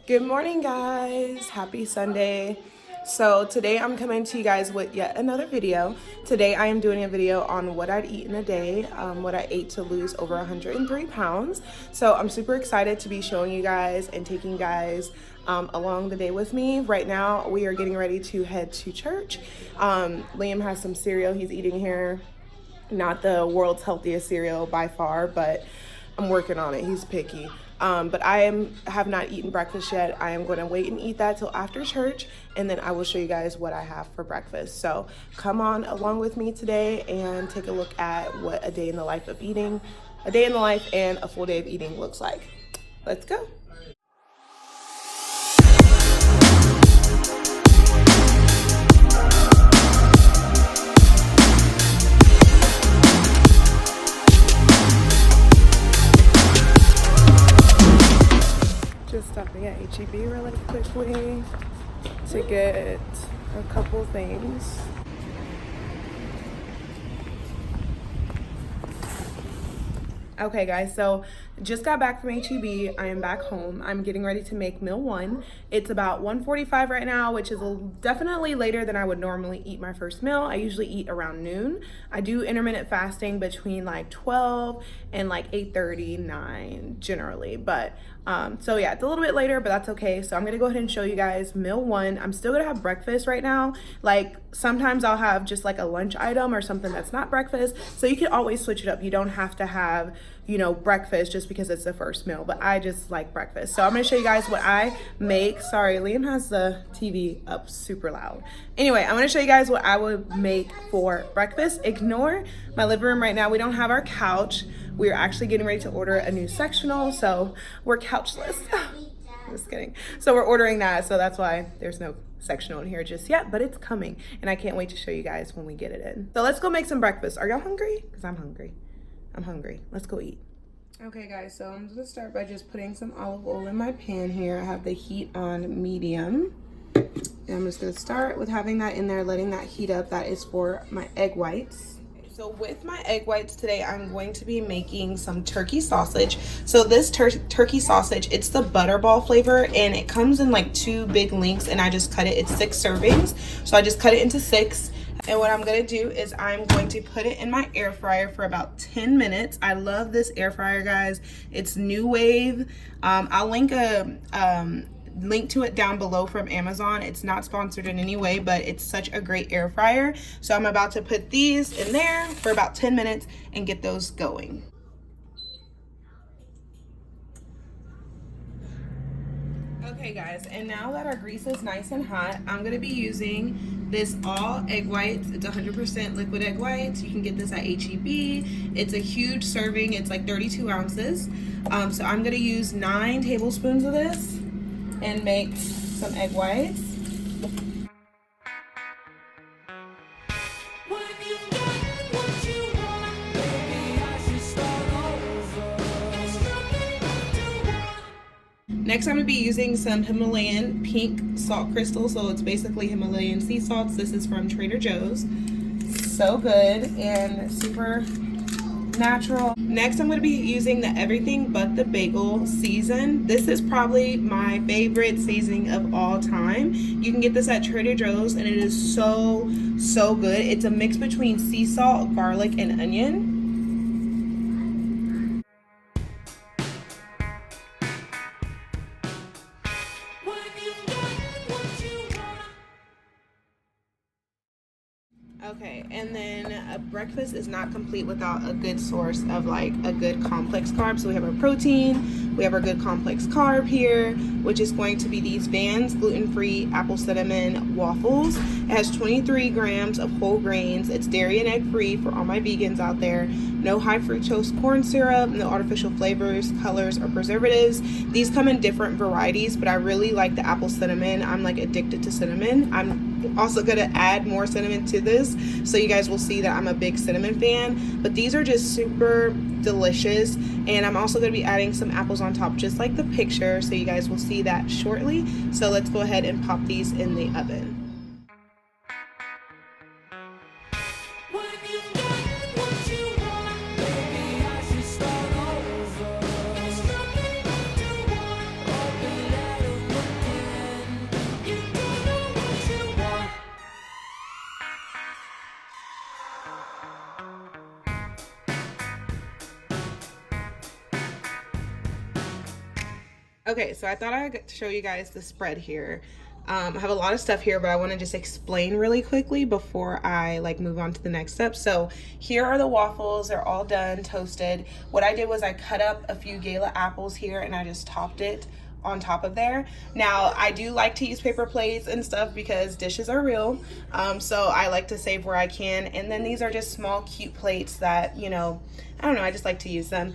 Good morning, guys. Happy Sunday. So today I'm coming to you guys with yet another video. Today I am doing a video on what I'd eat in a day, what I ate to lose over 103 pounds. So I'm super excited to be showing you guys and taking you guys along the day with me. Right now we are getting ready to head to church. Liam has some cereal he's eating here. Not the world's healthiest cereal by far, but I'm working on it. He's picky. But have not eaten breakfast yet. I am going to wait and eat that till after church, and then I will show you guys what I have for breakfast. So come on along with me today and take a look at what a day in the life of eating, a day in the life and a full day of eating looks like. Let's go. Just stopping at HEB really quickly to get a couple things. Okay guys, so just got back from HEB. I am back home. I'm getting ready to make meal one. It's about 1:45 right now, which is definitely later than I would normally eat my first meal. I usually eat around noon. I do intermittent fasting between like 12 and like 8:30, 9 generally. But so yeah, it's a little bit later, but that's okay. So I'm gonna go ahead and show you guys meal one. I'm still gonna have breakfast right now. Like sometimes I'll have just like a lunch item or something that's not breakfast. So you can always switch it up. You don't have to have, you know, breakfast just because it's the first meal, but I just like breakfast. So I'm gonna show you guys what I make. Sorry, Liam has the TV up super loud. Anyway, I'm gonna show you guys what I would make for breakfast. Ignore my living room right now. We don't have our couch. We're actually getting ready to order a new sectional, so we're couchless. Just kidding. So we're ordering that, so that's why there's no sectional in here just yet, but it's coming, and I can't wait to show you guys when we get it in. So let's go make some breakfast. Are y'all hungry? Because I'm hungry. I'm hungry. Let's go eat. Okay guys, so I'm gonna start by just putting some olive oil in my pan here. I have the heat on medium. And I'm just gonna start with having that in there, letting that heat up. That is for my egg whites. So with my egg whites today, I'm going to be making some turkey sausage. So this turkey sausage, it's the butterball flavor, and it comes in like 2 big links, and I just cut it. It's 6 servings. So I just cut it into 6. And what I'm gonna do is I'm going to put it in my air fryer for about 10 minutes. I love this air fryer, guys. It's NuWave. I'll link link to it down below from Amazon. It's not sponsored in any way, but it's such a great air fryer. So I'm about to put these in there for about 10 minutes and get those going. Okay guys, and now that our grease is nice and hot, I'm gonna be using this all egg whites. It's 100% liquid egg whites. You can get this at HEB. It's a huge serving. It's like 32 ounces. So I'm gonna use 9 tablespoons of this and make some egg whites. Next, I'm gonna be using some Himalayan pink salt crystals. So it's basically Himalayan sea salts. This is from Trader Joe's. So good and super natural. Next, I'm gonna be using the Everything But the Bagel season. This is probably my favorite seasoning of all time. You can get this at Trader Joe's, and it is so good. It's a mix between sea salt, garlic, and onion. Okay, and then a breakfast is not complete without a good source of like a good complex carb. So we have our protein, we have our good complex carb here, which is going to be these Vans gluten-free apple cinnamon waffles. It has 23 grams of whole grains. It's dairy and egg free for all my vegans out there. No high fructose corn syrup, no artificial flavors, colors, or preservatives. These come in different varieties, but I really like the apple cinnamon. I'm like addicted to cinnamon. I'm also gonna add more cinnamon to this, so you guys will see that I'm a big cinnamon fan. But these are just super delicious, and I'm also gonna be adding some apples on top, just like the picture, so you guys will see that shortly. So let's go ahead and pop these in the oven. Okay, so I thought I'd show you guys the spread here. I have a lot of stuff here, but I want to just explain really quickly before I like move on to the next step. So here are the waffles. They're all done, toasted. What I did was I cut up a few Gala apples here and I just topped it on top of there. Now I do like to use paper plates and stuff because dishes are real, so I like to save where I can. And then these are just small cute plates that, you know, I don't know, I just like to use them.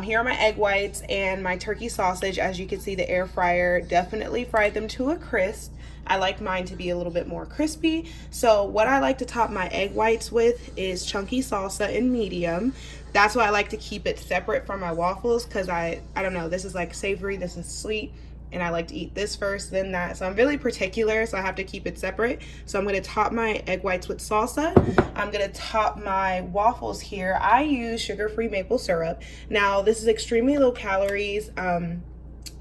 Here are my egg whites and my turkey sausage. As you can see, the air fryer definitely fried them to a crisp. I like mine to be a little bit more crispy. So what I like to top my egg whites with is chunky salsa in medium. That's why I like to keep it separate from my waffles, because I don't know, this is like savory, this is sweet, and I like to eat this first, then that. So I'm really particular, so I have to keep it separate. So I'm gonna top my egg whites with salsa. I'm gonna top my waffles here. I use sugar-free maple syrup. Now, this is extremely low calories. I'm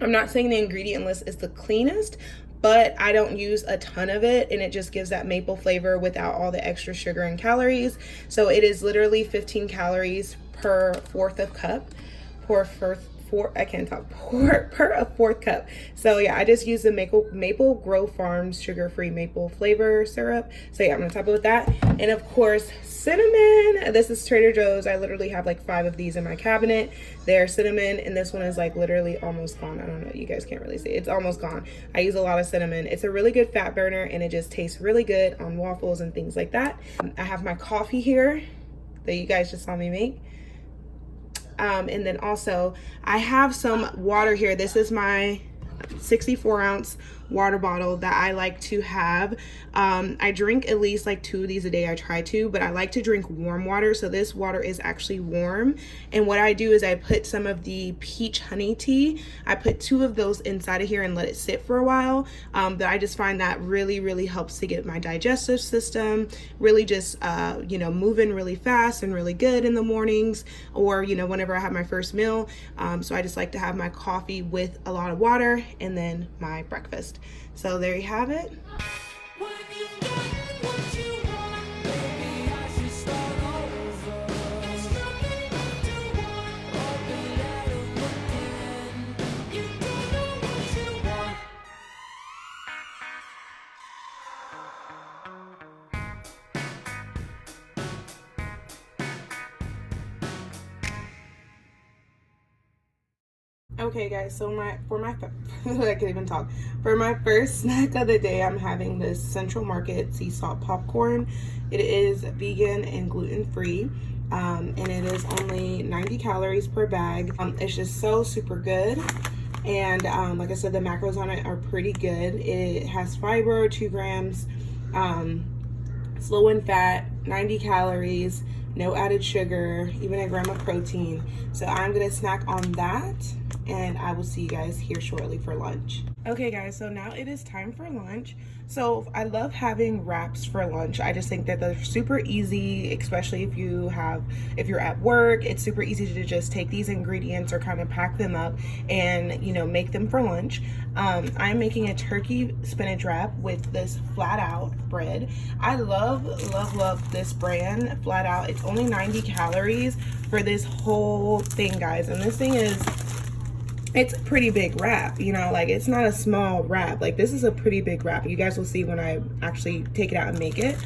not saying the ingredient list is the cleanest, but I don't use a ton of it, and it just gives that maple flavor without all the extra sugar and calories. So it is literally 15 calories per fourth of cup, per a fourth cup. So yeah, I just use the Maple Grow Farms sugar-free maple flavor syrup. So yeah, I'm gonna top it with that. And of course, cinnamon. This is Trader Joe's. I literally have like 5 of these in my cabinet. They're cinnamon, and this one is like literally almost gone. I don't know, you guys can't really see. It's almost gone. I use a lot of cinnamon. It's a really good fat burner, and it just tastes really good on waffles and things like that. I have my coffee here that you guys just saw me make. And then also I have some water here. This is my 64-ounce water bottle that I like to have. I drink at least like 2 of these a day. I try to, but I like to drink warm water. So this water is actually warm. And what I do is I put some of the peach honey tea. I put 2 of those inside of here and let it sit for a while. But I just find that really helps to get my digestive system really just, you know, moving really fast and really good in the mornings, or, you know, whenever I have my first meal. So I just like to have my coffee with a lot of water and then my breakfast. So there you have it. Okay guys, so I can't even talk. For my first snack of the day, I'm having this Central Market sea salt popcorn. It is vegan and gluten-free, and it is only 90 calories per bag. It's just so super good. And like I said, the macros on it are pretty good. It has fiber, 2 grams, it's low in fat, 90 calories, no added sugar, even a gram of protein. So I'm gonna snack on that, and I will see you guys here shortly for lunch. Okay guys, so now it is time for lunch. So I love having wraps for lunch. I just think that they're super easy, especially if you're at work. It's super easy to just take these ingredients or kind of pack them up and, you know, make them for lunch. I'm making a turkey spinach wrap with this Flat Out bread. I love this brand, Flat Out. It's only 90 calories for this whole thing, guys. And this thing it's a pretty big wrap, you know, like it's not a small wrap. Like this is a pretty big wrap. You guys will see when I actually take it out and make it.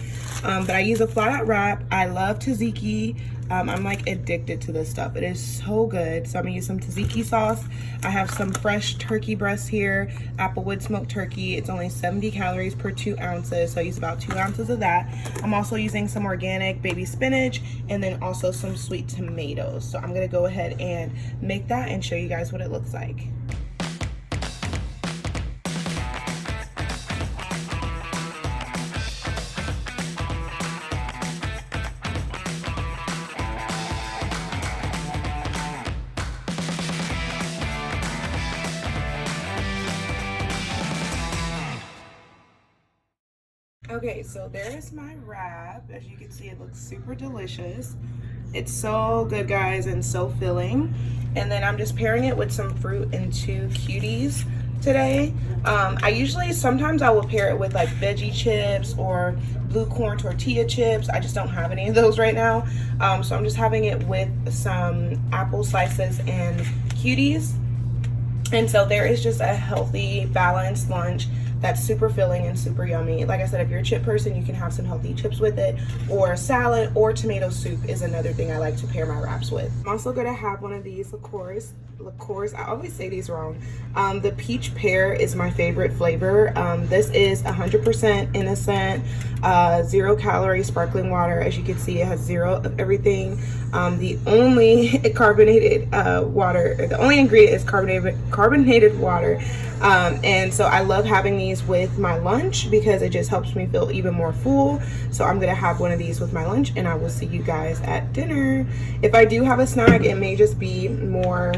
But I use a Flat Out wrap. I love tzatziki. I'm like addicted to this stuff. It is so good. So I'm gonna use some tzatziki sauce. I have some fresh turkey breast here, Applewood smoked turkey. It's only 70 calories per 2 ounces. So I use about 2 ounces of that. I'm also using some organic baby spinach and then also some sweet tomatoes. So I'm gonna go ahead and make that and show you guys what it looks like. Okay, so there's my wrap. As you can see, it looks super delicious. It's so good, guys, and so filling. And then I'm just pairing it with some fruit and 2 cuties today. Sometimes I will pair it with like veggie chips or blue corn tortilla chips. I just don't have any of those right now. So I'm just having it with some apple slices and cuties. And so there is just a healthy, balanced lunch that's super filling and super yummy. Like I said, if you're a chip person, you can have some healthy chips with it, or salad, or tomato soup is another thing I like to pair my wraps with. I'm also gonna have one of these liqueurs. I always say these wrong. The peach pear is my favorite flavor. This is 100% innocent, 0 calorie sparkling water. As you can see, it has 0 of everything. The only carbonated water, the only ingredient is carbonated water. And so I love having these with my lunch because it just helps me feel even more full. So I'm gonna have one of these with my lunch, and I will see you guys at dinner. If I do have a snack, it may just be more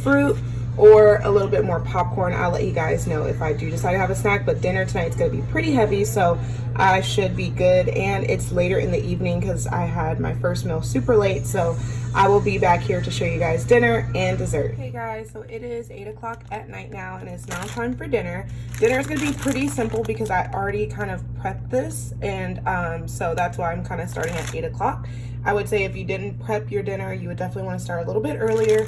fruit or a little bit more popcorn. I'll let you guys know if I do decide to have a snack, but dinner tonight's gonna be pretty heavy, so I should be good. And it's later in the evening because I had my first meal super late, so I will be back here to show you guys dinner and dessert. Hey guys, so it is 8 o'clock at night now, and it's now time for dinner. Dinner is gonna be pretty simple because I already kind of prepped this, and so that's why I'm kind of starting at 8 o'clock. I would say if you didn't prep your dinner, you would definitely want to start a little bit earlier,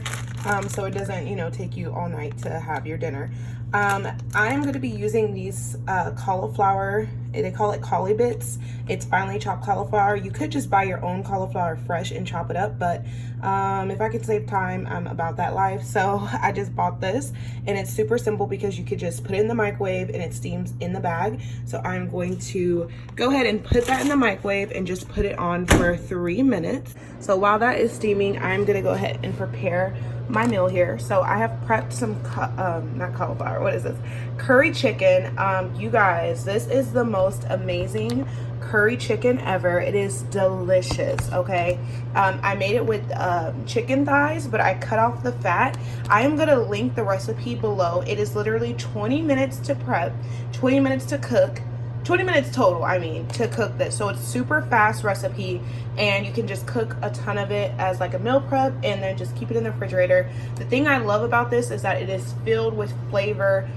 so it doesn't, you know, take you all night to have your dinner. I'm going to be using these cauliflower, they call it cauli bits. It's finely chopped cauliflower. You could just buy your own cauliflower fresh and chop it up, but if I could save time, I'm about that life. So I just bought this, and it's super simple because you could just put it in the microwave and it steams in the bag. So I'm going to go ahead and put that in the microwave and just put it on for 3 minutes. So while that is steaming, I'm gonna go ahead and prepare my meal here. So I have prepped some not cauliflower, what is this, curry chicken. You guys, this is the most amazing curry chicken ever. It is delicious. Okay, I made it with chicken thighs, but I cut off the fat. I am gonna link the recipe below. It is literally 20 minutes to prep, 20 minutes to cook, 20 minutes total, I mean, to cook this. So it's super fast recipe, and you can just cook a ton of it as like a meal prep and then just keep it in the refrigerator. The thing I love about this is that it is filled with flavor.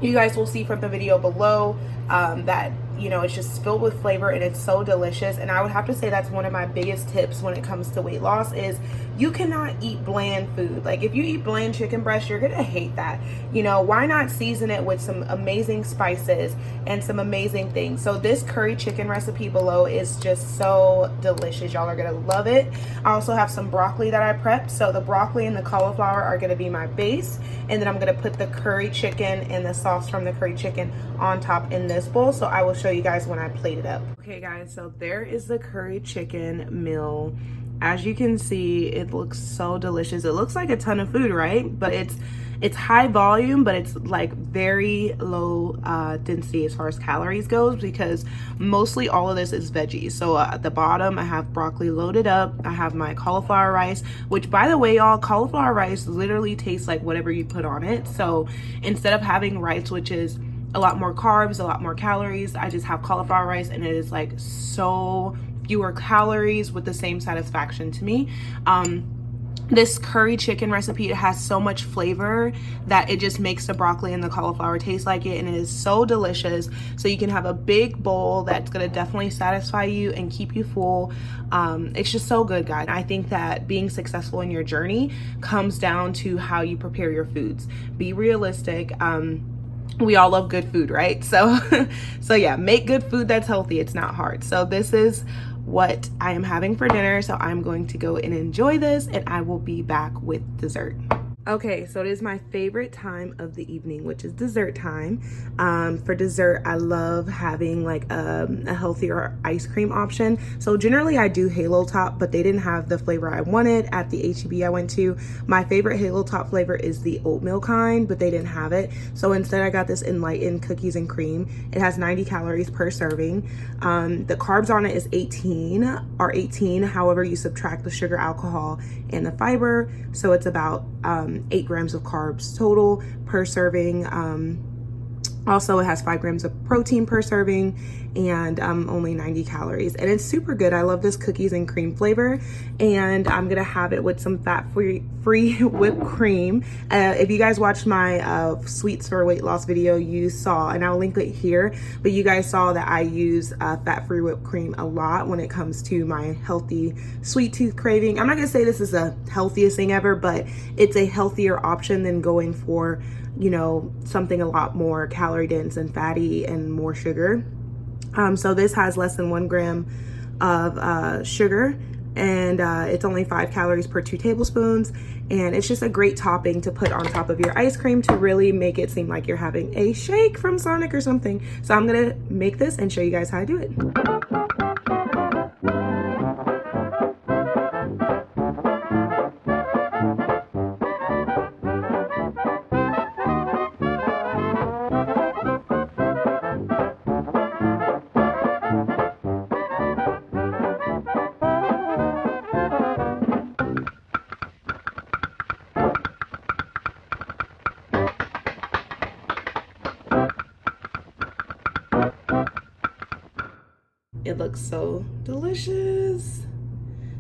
You guys will see from the video below that, you know, it's just filled with flavor, and it's so delicious. And I would have to say that's one of my biggest tips when it comes to weight loss is you cannot eat bland food. Like if you eat bland chicken breast, you're gonna hate that. You know, why not season it with some amazing spices and some amazing things? So this curry chicken recipe below is just so delicious. Y'all are gonna love it. I also have some broccoli that I prepped. So the broccoli and the cauliflower are gonna be my base, and then I'm gonna put the curry chicken and the sauce from the curry chicken on top in this bowl. So I will show you guys when I plate it up. Okay guys, so there is the curry chicken meal. As you can see, it looks so delicious. It looks like a ton of food, right? But it's high volume, but it's like very low density as far as calories goes, because mostly all of this is veggies. So at the bottom I have broccoli loaded up. I have my cauliflower rice, which by the way, y'all, cauliflower rice literally tastes like whatever you put on it. So instead of having rice, which is a lot more carbs, a lot more calories, I just have cauliflower rice, and it is like so fewer calories with the same satisfaction to me. This curry chicken recipe, it has so much flavor that it just makes the broccoli and the cauliflower taste like it, and it is so delicious. So you can have a big bowl that's gonna definitely satisfy you and keep you full. It's just so good, guys. I think that being successful in your journey comes down to how you prepare your foods. Be realistic. We all love good food, right? So yeah, make good food that's healthy. It's not hard. So this is what I am having for dinner. So I'm going to go and enjoy this, and I will be back with dessert. Okay, so it is my favorite time of the evening, which is dessert time. For dessert, I love having like a healthier ice cream option. So generally I do Halo Top, but they didn't have the flavor I wanted at the HEB I went to. My favorite Halo Top flavor is the oatmeal kind, but they didn't have it. So instead I got this Enlightened cookies and cream. It has 90 calories per serving. The carbs on it is 18. However, you subtract the sugar, alcohol, and the fiber. So it's about 8 grams of carbs total per serving. Also, it has 5 grams of protein per serving and only 90 calories. And it's super good. I love this cookies and cream flavor. And I'm gonna have it with some fat-free whipped cream. If you guys watched my sweets for weight loss video, you saw, and I'll link it here, but you guys saw that I use fat-free whipped cream a lot when it comes to my healthy sweet tooth craving. I'm not gonna say this is the healthiest thing ever, but it's a healthier option than going for, you know, something a lot more calorie dense and fatty and more sugar. So this has less than 1 gram of sugar, and it's only 5 calories per 2 tablespoons. And it's just a great topping to put on top of your ice cream to really make it seem like you're having a shake from Sonic or something. So I'm gonna make this and show you guys how to do it. It looks so delicious.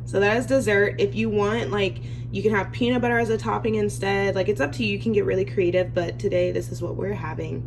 So that is dessert. If you want, like, you can have peanut butter as a topping instead. Like, it's up to you. You can get really creative, but today this is what we're having.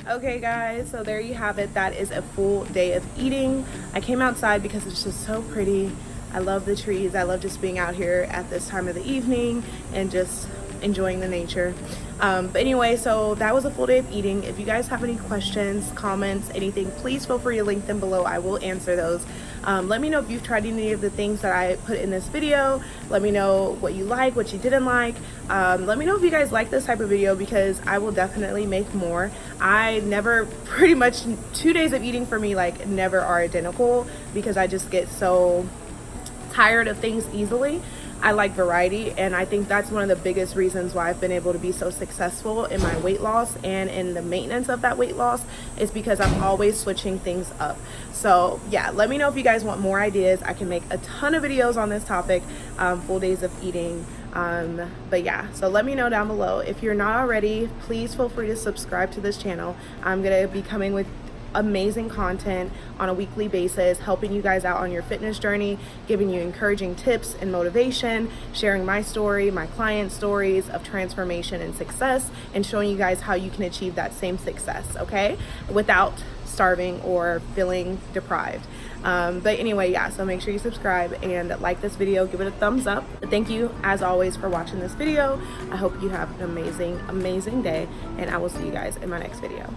Okay guys, so there you have it. That is a full day of eating. I came outside because it's just so pretty. I love the trees. I love just being out here at this time of the evening and just enjoying the nature. But anyway, so that was a full day of eating. If you guys have any questions, comments, anything, please feel free to link them below. I will answer those. Let me know if you've tried any of the things that I put in this video. Let me know what you like, what you didn't like. Let me know if you guys like this type of video, because I will definitely make more. I never, pretty much 2 days of eating for me, like, never are identical, because I just get so tired of things easily. I like variety, and I think that's one of the biggest reasons why I've been able to be so successful in my weight loss and in the maintenance of that weight loss, is because I'm always switching things up. So yeah, let me know if you guys want more ideas. I can make a ton of videos on this topic, full days of eating. But yeah, so let me know down below. If you're not already, please feel free to subscribe to this channel. I'm gonna be coming with amazing content on a weekly basis, helping you guys out on your fitness journey, giving you encouraging tips and motivation, sharing my story, my client stories of transformation and success, and showing you guys how you can achieve that same success, okay, without starving or feeling deprived. But anyway, yeah, so make sure you subscribe and like this video, give it a thumbs up. Thank you as always for watching this video. I hope you have an amazing day, and I will see you guys in my next video.